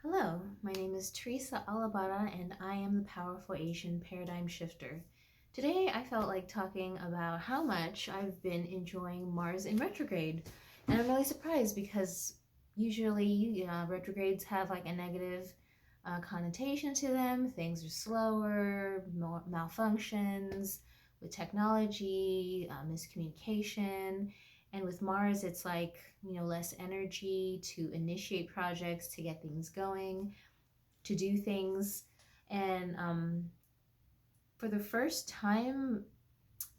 Hello, my name is Teresa Alabara and I am the Powerful Asian Paradigm Shifter. Today I felt like talking about how much I've been enjoying Mars in retrograde. And I'm really surprised because usually retrogrades have like a negative connotation to them. Things are slower, more malfunctions with technology, miscommunication. And with Mars, it's like, less energy to initiate projects, to get things going, to do things. And for the first time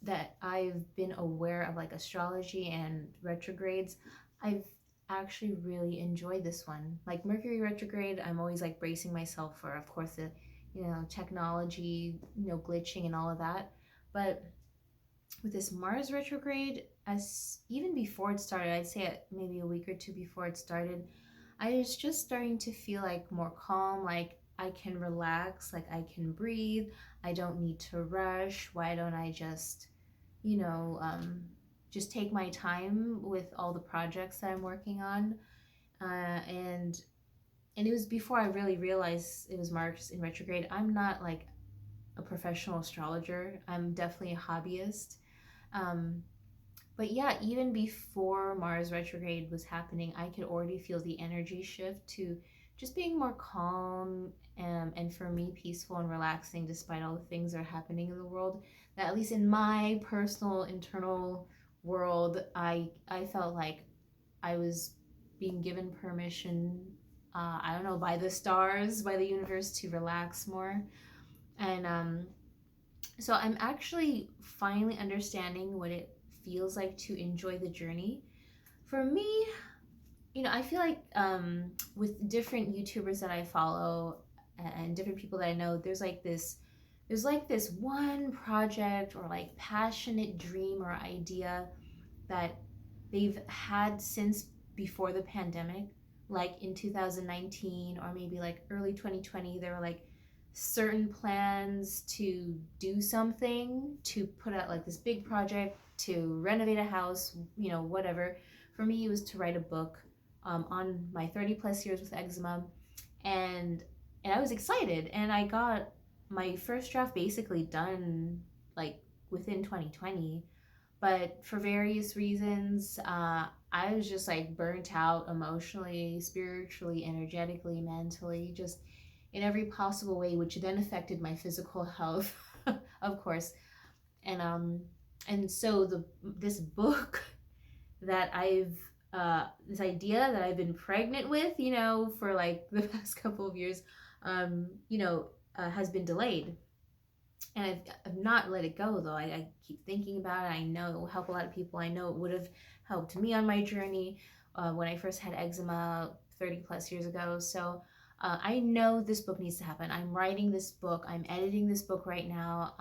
that I've been aware of like astrology and retrogrades, I've actually really enjoyed this one. Like Mercury retrograde, I'm always like bracing myself for, of course, the technology, glitching and all of that. But with this Mars retrograde, as even before it started, I'd say maybe a week or two before it started, I was just starting to feel like more calm, like I can relax, like I can breathe. I don't need to rush. Why don't I just, you know, um, just take my time with all the projects that I'm working on? And it was before I really realized it was Mars in retrograde. I'm not like a professional astrologer. I'm definitely a hobbyist. Um, but yeah, even before Mars retrograde was happening, I could already feel the energy shift to just being more calm and for me, peaceful and relaxing despite all the things that are happening in the world. That at least in my personal internal world, I felt like I was being given permission, I don't know, by the stars, by the universe to relax more. And so I'm actually finally understanding what it feels like to enjoy the journey. For me, I feel like with different YouTubers that I follow and different people that I know, there's like this one project or like passionate dream or idea that they've had since before the pandemic, like in 2019 or maybe like early 2020. There were like certain plans to do something, to put out like this big project, to renovate a house, whatever. For me, it was to write a book on my 30 plus years with eczema, and I was excited, and I got my first draft basically done like within 2020. But for various reasons, I was just like burnt out emotionally, spiritually, energetically, mentally, just in every possible way, which then affected my physical health, of course. And so this book that this idea that I've been pregnant with, for like the past couple of years, has been delayed, and I've not let it go though. I keep thinking about it. I know it will help a lot of people. I know it would have helped me on my journey when I first had eczema 30 plus years ago. So I know this book needs to happen. I'm writing this book. I'm editing this book right now.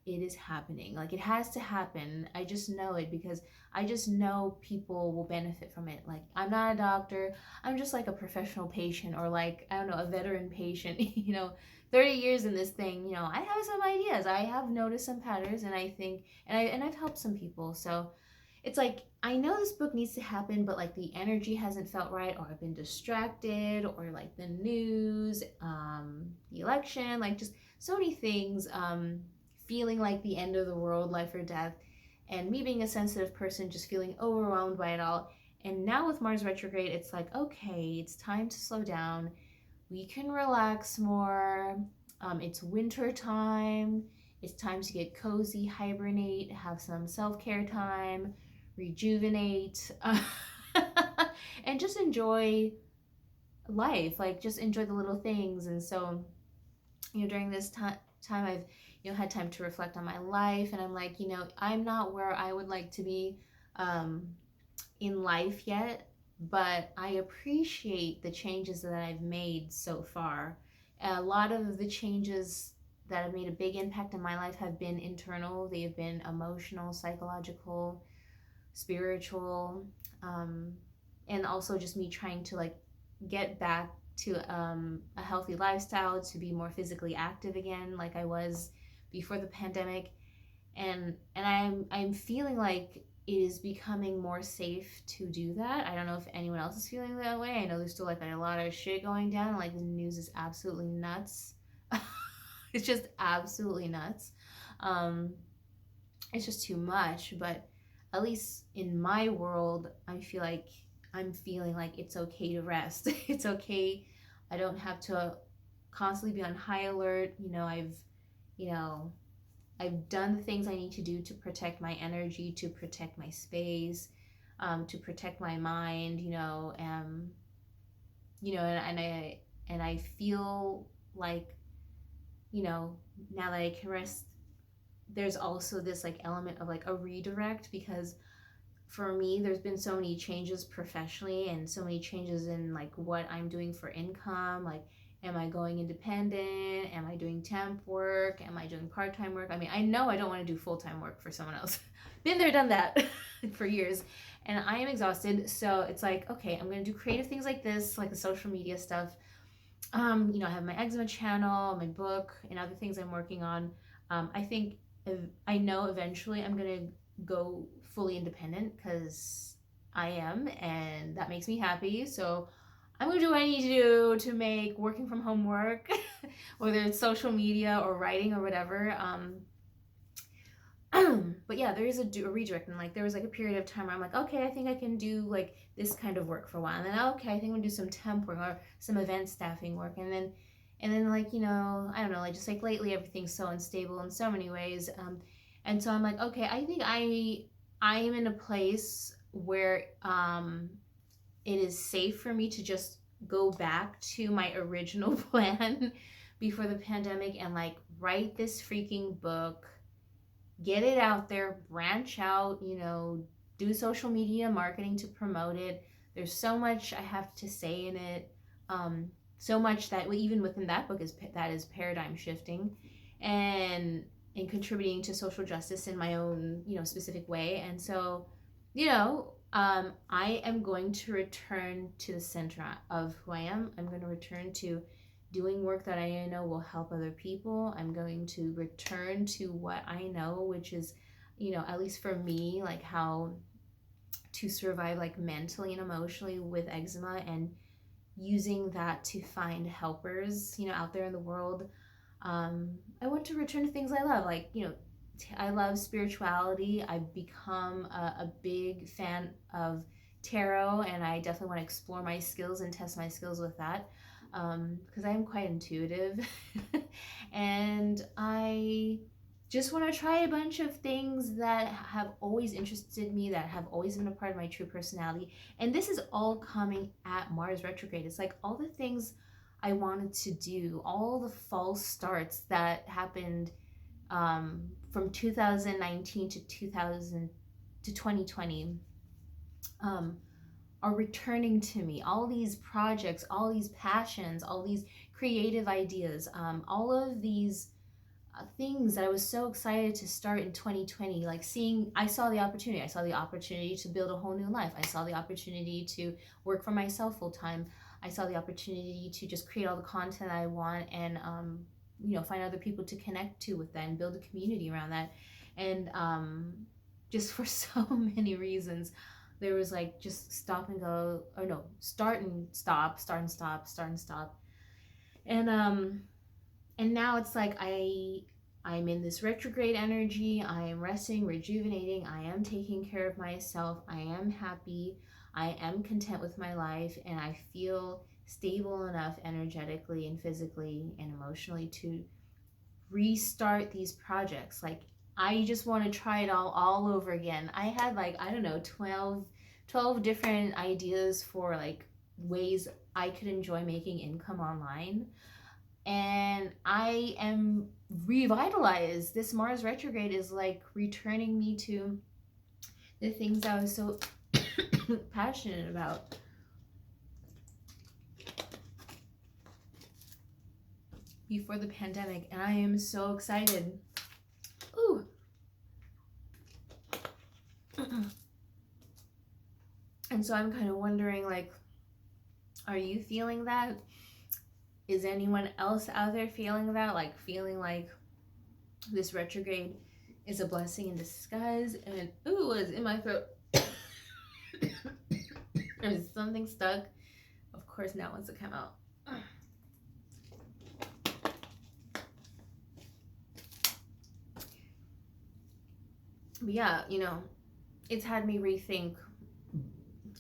It is happening. Like it has to happen. I just know it because I just know people will benefit from it. Like I'm not a doctor. I'm just like a professional patient, or like, I don't know, a veteran patient, 30 years in this thing, I have some ideas. I have noticed some patterns, and I think, and I've helped some people. So it's like I know this book needs to happen, but like the energy hasn't felt right, or I've been distracted, or like the news, the election, like just so many things, feeling like the end of the world, life or death, and me being a sensitive person, just feeling overwhelmed by it all. And now with Mars retrograde, it's like, okay, it's time to slow down. We can relax more. It's winter time. It's time to get cozy, hibernate, have some self care time, rejuvenate, and just enjoy life. Like, just enjoy the little things. And so, during this time, I've had time to reflect on my life, and I'm like, I'm not where I would like to be um, in life yet, but I appreciate the changes that I've made so far. A lot of the changes that have made a big impact in my life have been internal. They have been emotional, psychological, spiritual, um, and also just me trying to like get back to a healthy lifestyle, to be more physically active again, like I was before the pandemic. And I'm feeling like it is becoming more safe to do that. I don't know if anyone else is feeling that way. I know there's still like a lot of shit going down. Like the news is absolutely nuts. It's just absolutely nuts. Um, it's just too much. But at least in my world, I feel like I'm feeling like it's okay to rest. It's okay. I don't have to constantly be on high alert. You know, I've done the things I need to do to protect my energy, to protect my space, to protect my mind. And I feel like, now that I can rest, there's also this like element of like a redirect, because for me there's been so many changes professionally and so many changes in like what I'm doing for income. Like, am I going independent? Am I doing temp work? Am I doing part-time work? I mean, I know I don't want to do full-time work for someone else. Been there, done that for years, and I am exhausted. So it's like, okay, I'm going to do creative things like this, like the social media stuff. I have my eczema channel, my book, and other things I'm working on. I think I know eventually I'm gonna go fully independent, because I am, and that makes me happy. So I'm gonna do what I need to do to make working from home work, whether it's social media or writing or whatever. But yeah, there is a redirect, and like there was like a period of time where I'm like, okay, I think I can do like this kind of work for a while, and then okay, I think I'm gonna do some temp work or some event staffing work, and then like, I don't know, like just like lately everything's so unstable in so many ways. And so I'm like, okay, I think I am in a place where it is safe for me to just go back to my original plan before the pandemic and like write this freaking book, get it out there, branch out, do social media marketing to promote it. There's so much I have to say in it. So much that even within that book is paradigm shifting, and contributing to social justice in my own specific way. And so, I am going to return to the center of who I am. I'm going to return to doing work that I know will help other people. I'm going to return to what I know, which is, at least for me, like how to survive like mentally and emotionally with eczema, and using that to find helpers, out there in the world. I want to return to things I love, like, I love spirituality. I've become a big fan of tarot, and I definitely want to explore my skills and test my skills with that, because I am quite intuitive. And I just want to try a bunch of things that have always interested me, that have always been a part of my true personality. And this is all coming at Mars retrograde. It's like all the things I wanted to do, all the false starts that happened from 2019 to 2020 are returning to me. All these projects, all these passions, all these creative ideas, all of these things that I was so excited to start in 2020, like I saw the opportunity. I saw the opportunity to build a whole new life. I saw the opportunity to work for myself full time. I saw the opportunity to just create all the content I want, and find other people to connect to with that and build a community around that. And just for so many reasons, there was like just stop and go, or no, start and stop, start and stop, start and stop. And now it's like I'm in this retrograde energy. I am resting, rejuvenating. I am taking care of myself. I am happy. I am content with my life, and I feel stable enough energetically and physically and emotionally to restart these projects. Like, I just want to try it all over again. I had like, I don't know, 12 different ideas for like ways I could enjoy making income online. And I am revitalized. This Mars retrograde is like returning me to the things I was so passionate about. Before the pandemic, and I am so excited. Ooh. And so I'm kind of wondering, like, are you feeling that? Is anyone else out there feeling that? Like, feeling like this retrograde is a blessing in disguise. And ooh, it's in my throat. There's something stuck. Of course, now it wants to come out. But yeah, you know, it's had me rethink,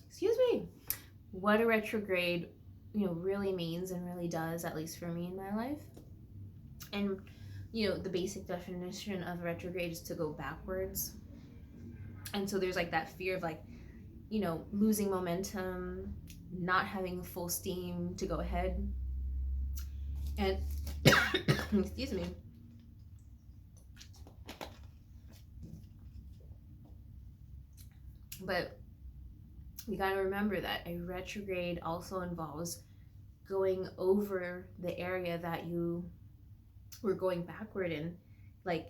excuse me, what a retrograde, you know, really means and really does, at least for me in my life. And, you know, the basic definition of retrograde is to go backwards. And so there's like that fear of like, you know, losing momentum, not having full steam to go ahead. And, excuse me. But you got to remember that a retrograde also involves going over the area that you were going backward in. Like,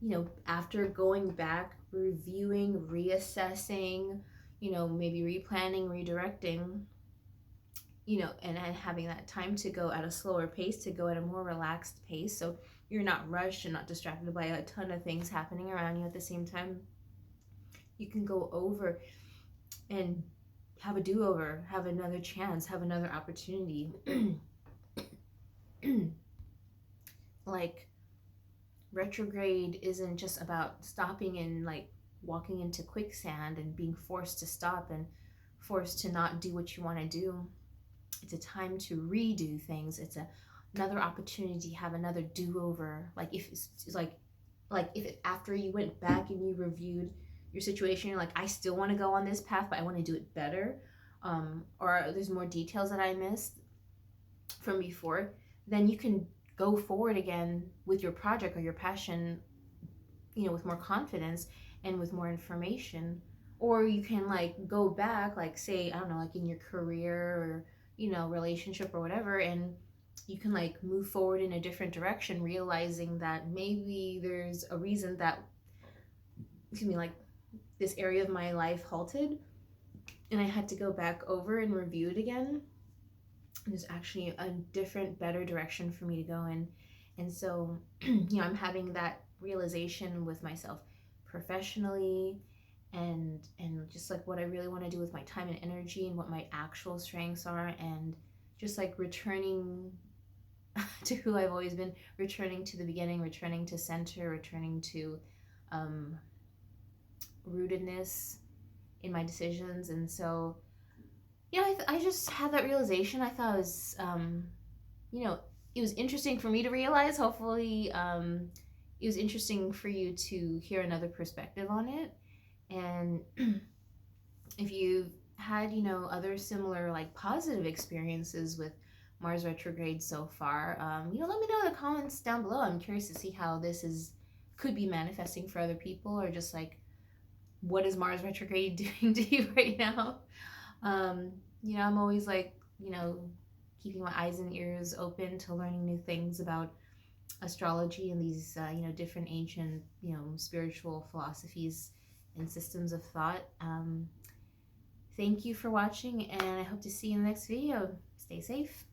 you know, after going back, reviewing, reassessing, you know, maybe replanning, redirecting, you know, and having that time to go at a slower pace, to go at a more relaxed pace. So you're not rushed and not distracted by a ton of things happening around you at the same time. You can go over and have a do-over, have another chance, have another opportunity. Like, retrograde isn't just about stopping and like walking into quicksand and being forced to stop and forced to not do what you want to do. It's a time to redo things. It's another opportunity to have another do-over. Like if it's like if after you went back and you reviewed your situation, you're like, I still want to go on this path, but I want to do it better, or there's more details that I missed from before, then you can go forward again with your project or your passion, you know, with more confidence and with more information. Or you can like go back, like say, I don't know, like in your career or, you know, relationship or whatever, and you can like move forward in a different direction, realizing that maybe there's a reason that, excuse me, like this area of my life halted and I had to go back over and review it again. There's actually a different, better direction for me to go in. And so, you know, I'm having that realization with myself professionally, and just like what I really want to do with my time and energy and what my actual strengths are, and just like returning to who I've always been, returning to the beginning, returning to center, returning to rootedness in my decisions. And so, you know, I just had that realization. I thought it was, you know, it was interesting for me to realize. Hopefully, it was interesting for you to hear another perspective on it. And if you've had, you know, other similar like positive experiences with Mars retrograde so far, you know, let me know in the comments down below. I'm curious to see how this could be manifesting for other people, or just like, what is Mars retrograde doing to you right now? You know, I'm always like, you know, keeping my eyes and ears open to learning new things about astrology and these, you know, different ancient, you know, spiritual philosophies and systems of thought. Thank you for watching, and I hope to see you in the next video. Stay safe.